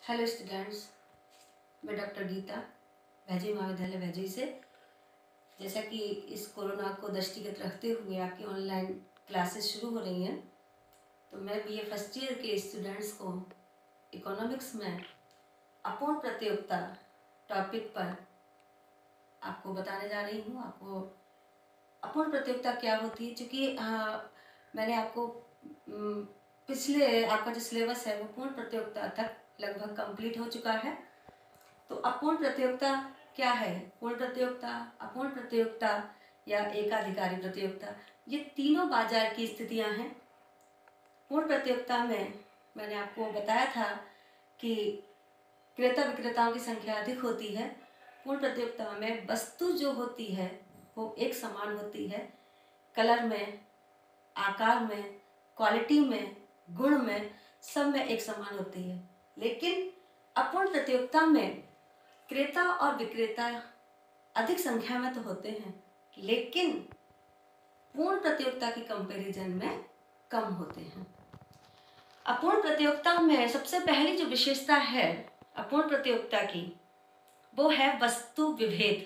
Hello students, मैं doctor Gita वैजय महाविद्यालय वैजय से। जैसा कि इस कोरोना को दृष्टिगत रखते हुए आपकी ऑनलाइन क्लासेस शुरू हो रही हैं, तो मैं बीए फर्स्ट ईयर के स्टूडेंट्स को इकोनॉमिक्स में अपूर्ण प्रतियोगिता टॉपिक पर आपको बताने जा रही हूँ। आपको अपूर्ण प्रतियोगिता क्या होती है, चूँकि मैंने आपको पिछले आपका जो सिलेबस है वो पूर्ण प्रतियोगिता तक लगभग कंप्लीट हो चुका है। तो अपूर्ण प्रतियोगिता क्या है? पूर्ण प्रतियोगिता, अपूर्ण प्रतियोगिता या एकाधिकारी प्रतियोगिता, ये तीनों बाजार की स्थितियां हैं। पूर्ण प्रतियोगिता में मैंने आपको बताया था कि क्रेता विक्रेताओं की संख्या अधिक होती है। पूर्ण प्रतियोगिता में वस्तु जो होती है वो एक समान होती है, कलर में, आकार में, क्वालिटी में, गुण में, सब में एक समान होती है। लेकिन अपूर्ण प्रतियोगिता में क्रेता और विक्रेता अधिक संख्या में तो होते हैं, लेकिन पूर्ण प्रतियोगिता की कंपैरिजन में कम होते हैं। अपूर्ण प्रतियोगिता में सबसे पहली जो विशेषता है अपूर्ण प्रतियोगिता की, वो है वस्तु विभेद।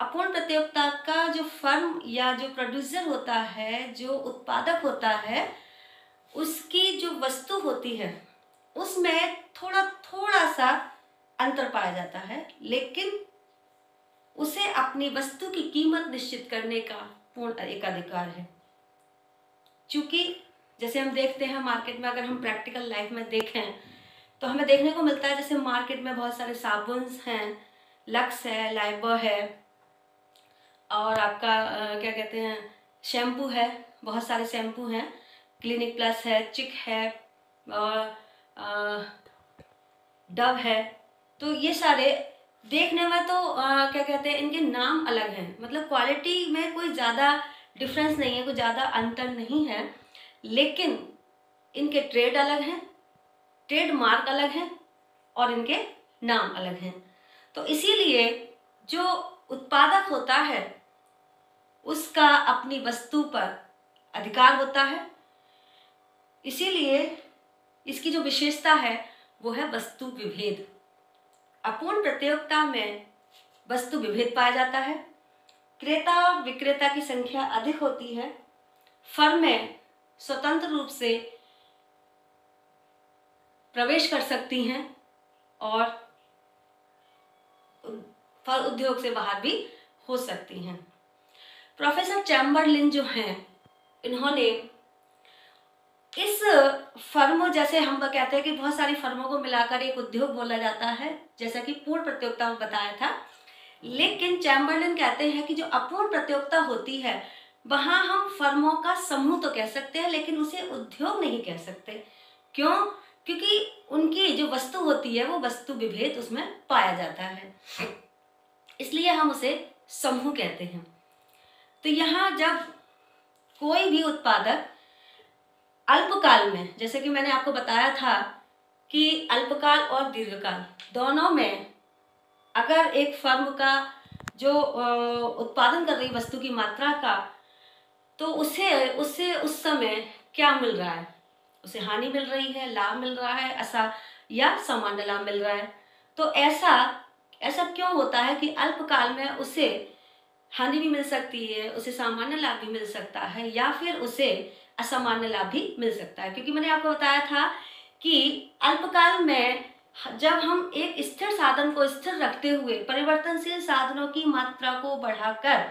अपूर्ण प्रतियोगिता का जो फर्म या जो प्रोड्यूसर होता है, जो उत्पादक होता है, उसकी जो वस्तु होती है उसमें थोड़ा सा अंतर पाया जाता है, लेकिन उसे अपनी वस्तु की कीमत निश्चित करने का पूर्ण एकाधिकार है। क्योंकि जैसे हम देखते हैं मार्केट में, अगर हम प्रैक्टिकल लाइफ में देखें तो हमें देखने को मिलता है, जैसे मार्केट में बहुत सारे साबुन हैं, लक्स है, लाइबॉय है, और आपका क्या कहते हैं, शैम्पू है, बहुत सारे शैम्पू हैं, क्लिनिक प्लस है, चिक है और डव है। तो ये सारे देखने में तो क्या कहते हैं, इनके नाम अलग हैं, मतलब क्वालिटी में कोई ज़्यादा डिफरेंस नहीं है, कोई ज़्यादा अंतर नहीं है, लेकिन इनके ट्रेड अलग हैं, ट्रेड मार्क अलग हैं और इनके नाम अलग हैं। तो इसीलिए जो उत्पादक होता है उसका अपनी वस्तु पर अधिकार होता है। इसीलिए इसकी जो विशेषता है वो है वस्तु विभेद। अपूर्ण प्रतियोगिता में वस्तु विभेद पाया जाता है, क्रेता और विक्रेता की संख्या अधिक होती है, फर्में स्वतंत्र रूप से प्रवेश कर सकती हैं और फल उद्योग से बाहर भी हो सकती हैं। प्रोफेसर चैम्बरलिन जो हैं, इन्होंने इस फर्मों, जैसे हम कहते हैं कि बहुत सारी फर्मों को मिलाकर एक उद्योग बोला जाता है, जैसा कि पूर्ण प्रतियोगिता में बताया था, लेकिन चैम्बरलिन कहते हैं कि जो अपूर्ण प्रतियोगिता होती है वहां हम फर्मों का समूह तो कह सकते हैं, लेकिन उसे उद्योग नहीं कह सकते। क्यों? क्योंकि उनकी जो वस्तु होती है वो वस्तु विभेद उसमें पाया जाता है, इसलिए हम उसे समूह कहते हैं। तो यहाँ जब कोई भी उत्पादक अल्पकाल में, जैसे कि मैंने आपको बताया था कि अल्पकाल और दीर्घकाल दोनों में अगर एक फर्म का जो उत्पादन कर रही वस्तु की मात्रा का, तो उसे उस समय क्या मिल रहा है, उसे हानि मिल रही है, लाभ मिल रहा है, ऐसा या सामान्य लाभ मिल रहा है। तो ऐसा क्यों होता है कि अल्पकाल में उसे हानि भी मिल सकती है, उसे सामान्य लाभ भी मिल सकता है, या फिर उसे असामान्य लाभ भी मिल सकता है। क्योंकि मैंने आपको बताया था कि अल्पकाल में जब हम एक स्थिर साधन को स्थिर रखते हुए परिवर्तनशील साधनों की मात्रा को बढ़ाकर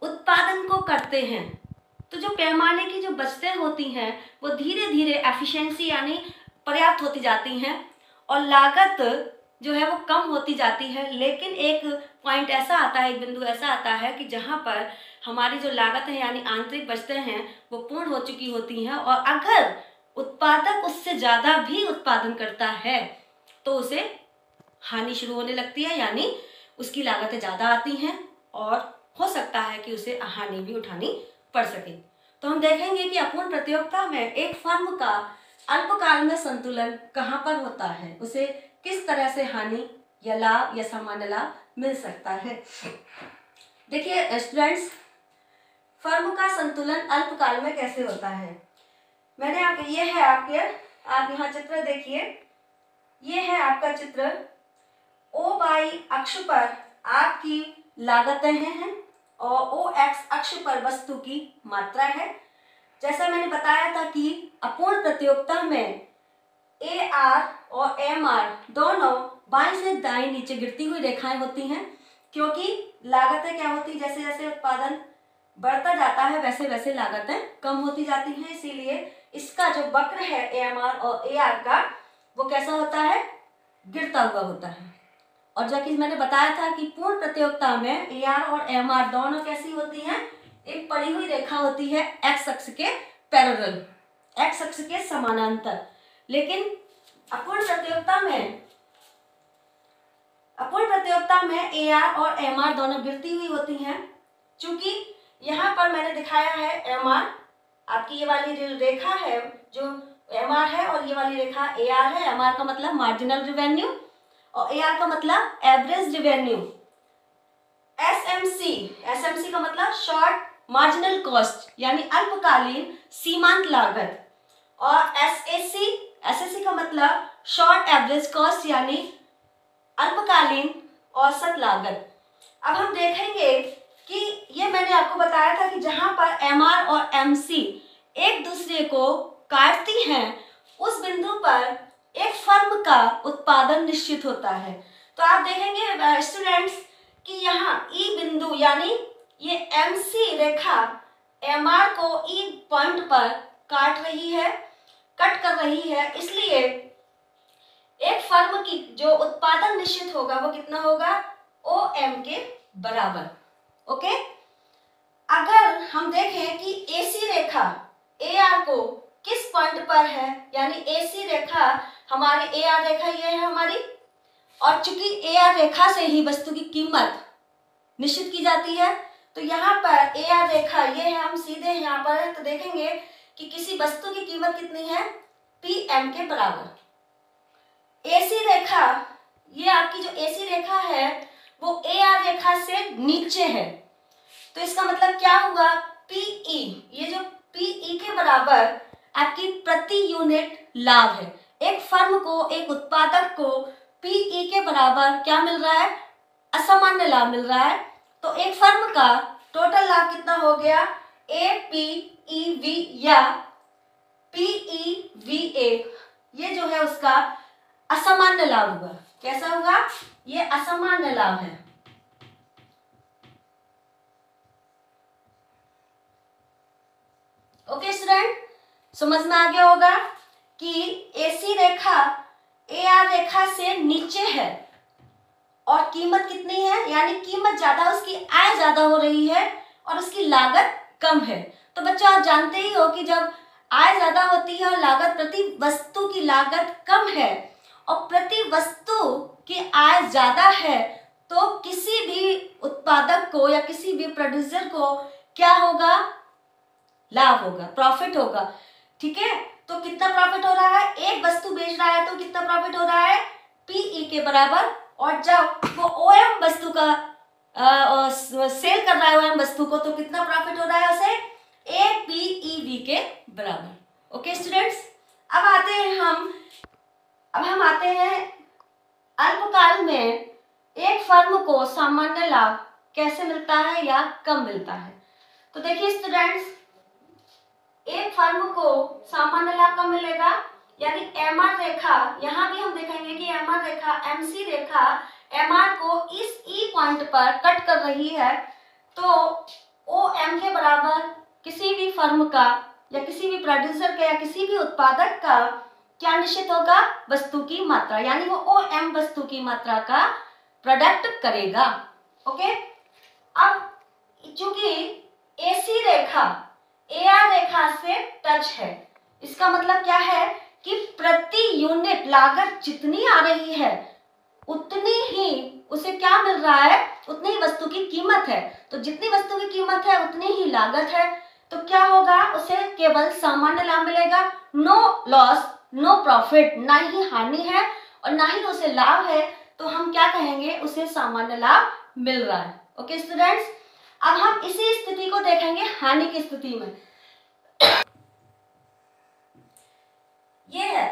उत्पादन को करते हैं, तो जो पैमाने की जो बचतें होती हैं वो धीरे धीरे एफिशिएंसी यानी पर्याप्त होती जाती हैं और लागत जो है वो कम होती जाती है। लेकिन एक पॉइंट ऐसा आता है, एक बिंदु ऐसा आता है कि जहाँ पर हमारी जो लागत है यानी आंतरिक बचतें हैं वो पूर्ण हो चुकी होती हैं, और अगर उत्पादक उससे ज़्यादा भी उत्पादन करता है तो उसे हानि शुरू होने लगती है, यानी उसकी लागतें ज़्यादा आती हैं और हो सकता है कि उसे हानि भी उठानी पड़ सके। तो हम देखेंगे कि अपूर्ण प्रतियोगिता में एक फर्म का अल्पकाल में संतुलन कहाँ पर होता है, उसे किस तरह से हानि या लाभ या सामान्य लाभ मिल सकता है। देखिए स्टूडेंट्स, फर्म का संतुलन अल्पकाल में कैसे होता है। मैंने ये है आपके आप यहाँ चित्र देखिए, ये है आपका चित्र। OY अक्ष पर आपकी लागतें हैं और OX अक्ष पर वस्तु की मात्रा है। जैसा मैंने बताया था कि अपूर्ण प्रतियोगिता में AR और MR दोनों बाईं से दाईं नीचे गिरती हुई रेखाएं होती हैं, क्योंकि लागतें क्या होती, जैसे जैसे उत्पादन बढ़ता जाता है वैसे वैसे लागतें कम होती जाती हैं। इसीलिए इसका जो वक्र है AMR और AR का, वो कैसा होता है, गिरता हुआ होता है। और जबकि मैंने बताया था कि पूर्ण प्रतियोगिता में AR और MR दोनों कैसी होती हैं, एक पड़ी हुई रेखा होती है x अक्ष के पैरेलल, x अक्ष के समानांतर। लेकिन अपूर्ण प्रतियोगिता में AR और MR दोनों गिरती हुई होती हैं। चूंकि यहाँ पर मैंने दिखाया है MR, आपकी ये वाली जो रेखा है जो MR है और ये वाली रेखा AR है। MR का मतलब मार्जिनल रेवेन्यू और AR का मतलब एवरेज रेवेन्यू। SMC का मतलब शॉर्ट मार्जिनल कॉस्ट यानी अल्पकालीन सीमांत लागत, और SAC का मतलब शॉर्ट एवरेज कॉस्ट यानी अल्पकालीन औसत लागत। अब हम देखेंगे कि ये मैंने आपको बताया था कि जहां पर MR और MC एक दूसरे को काटती हैं, उस बिंदु पर एक फर्म का उत्पादन निश्चित होता है। तो आप देखेंगे स्टूडेंट्स कि यहाँ E बिंदु यानी ये MC रेखा MR को E पॉइंट पर कट कर रही है। इसलिए एक फर्म की जो उत्पादन निश्चित होगा वो कितना होगा, OM के बराबर। ओके, अगर हम देखें कि AC रेखा AR को किस पॉइंट पर है, यानी AC रेखा हमारी AR रेखा ये है हमारी, और चूंकि AR रेखा से ही वस्तु की कीमत निश्चित की जाती है, तो यहाँ पर AR रेखा ये है, हम सीधे यहाँ पर तो देखेंगे कि किसी वस्तु की कीमत कितनी है, PM के बराबर। AC रेखा, ये आपकी जो AC रेखा है वो AR रेखा से नीचे है, तो इसका मतलब क्या हुआ, PE, ये जो PE के बराबर आपकी प्रति यूनिट लाभ है। एक फर्म को, एक उत्पादक को PE के बराबर क्या मिल रहा है, असामान्य लाभ मिल रहा है। तो एक फर्म का टोटल लाभ कितना हो गया, APEV या PEVA, ये जो है उसका असामान्य लाभ हुआ। कैसा हुआ, ये असामान्य लाभ है। ओके स्टूडेंट, समझ में आ गया होगा कि AC रेखा AR रेखा से नीचे है और कीमत कितनी है, यानी कीमत ज्यादा, उसकी आय ज्यादा हो रही है और उसकी लागत कम है। तो बच्चों आप जानते ही हो कि जब आय ज्यादा होती है और लागत, प्रति वस्तु की लागत कम है और प्रति वस्तु की आय ज्यादा है, तो किसी भी उत्पादक को या किसी भी प्रोड्यूसर को क्या होगा, लाभ होगा, प्रॉफिट होगा। ठीक है, तो कितना प्रॉफिट हो रहा है, एक वस्तु बेच रहा है तो कितना प्रॉफिट हो रहा है, PE के बराबर। और जब वो OM वस्तु का सेल कर रहा है OM वस्तु को, तो कितना प्रॉफिट हो रहा है उसे, APEV के बराबर। ओके स्टूडेंट्स, अब हम आते हैं अल्पकाल में एक फर्म को सामान्य लाभ कैसे मिलता है या कम मिलता है। तो देखिए स्टूडेंट्स, एक फर्म को सामान्य लाभ कब मिलेगा, यानी MR रेखा, यहाँ भी हम देखेंगे कि MR रेखा, MC रेखा MR को इस E पॉइंट पर कट कर रही है, तो OM के बराबर किसी भी फर्म का या किसी भी प्रोड्यूसर का या किसी भी उत्पादक का क्या निश्चित होगा, वस्तु की मात्रा, यानी वो OM वस्तु की मात्रा का प्रोडक्ट करेगा। ओके, अब चूंकि AC रेखा AR रेखा से टच है, इसका मतलब क्या है कि प्रति यूनिट लागत जितनी आ रही है उतनी ही उसे क्या मिल रहा है, उतनी ही वस्तु की कीमत है। तो जितनी वस्तु की कीमत है उतनी ही लागत है, तो क्या होगा, उसे केवल सामान्य लाभ मिलेगा, नो लॉस नो प्रॉफिट, ना ही हानि है और ना ही उसे लाभ है, तो हम क्या कहेंगे, उसे सामान्य लाभ मिल रहा है। ओके स्टूडेंट्स, अब हम इसी स्थिति को देखेंगे हानि की स्थिति में। ये है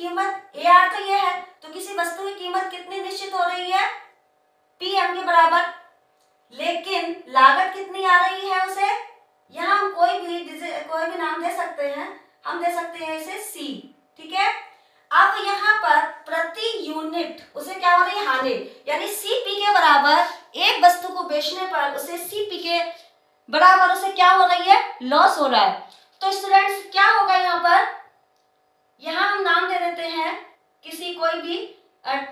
कीमत AR तो ये है, तो किसी वस्तु की कीमत कितनी निश्चित हो रही है, PM के बराबर। लेकिन लागत कितनी आ रही है उसे, यहाँ हम कोई भी नाम दे सकते हैं, हम दे सकते हैं इसे C, ठीक है। अब यहाँ पर प्रति यूनिट उसे क्या हो रही है, हानि, यानी CP के बराबर एक वस्तु को बेचने पर उसे CP के बराबर उसे क्या हो रही है, लॉस हो रहा है। तो स्टूडेंट्स क्या होगा यहाँ पर, यहाँ हम नाम दे देते हैं किसी कोई भी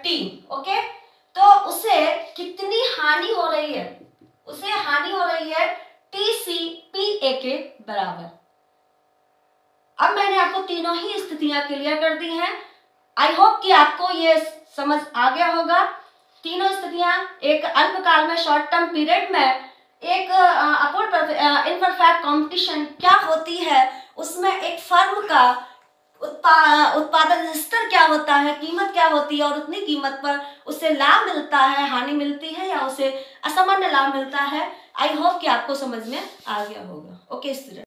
T, ओके। तो उसे कितनी हानि हो रही है, उसे हानि हो रही है TCPA के बराबर। अब मैंने आपको तीनों ही स्थितियां क्लियर कर दी हैं। आई होप कि आपको ये समझ आ गया होगा। तीनों स्थितियां एक अल्पकाल में, शॉर्ट टर्म पीरियड में, एक इनपरफेक्ट कंपटीशन क्या होती है, उसमें एक फर्म का उत्पादन स्तर क्या होता है, कीमत क्या होती है, और उतनी कीमत पर उसे लाभ मिलता है, हानि मिलती है, या उसे असामान्य लाभ मिलता है। आई होप कि आपको समझ में आ गया होगा। Okay student.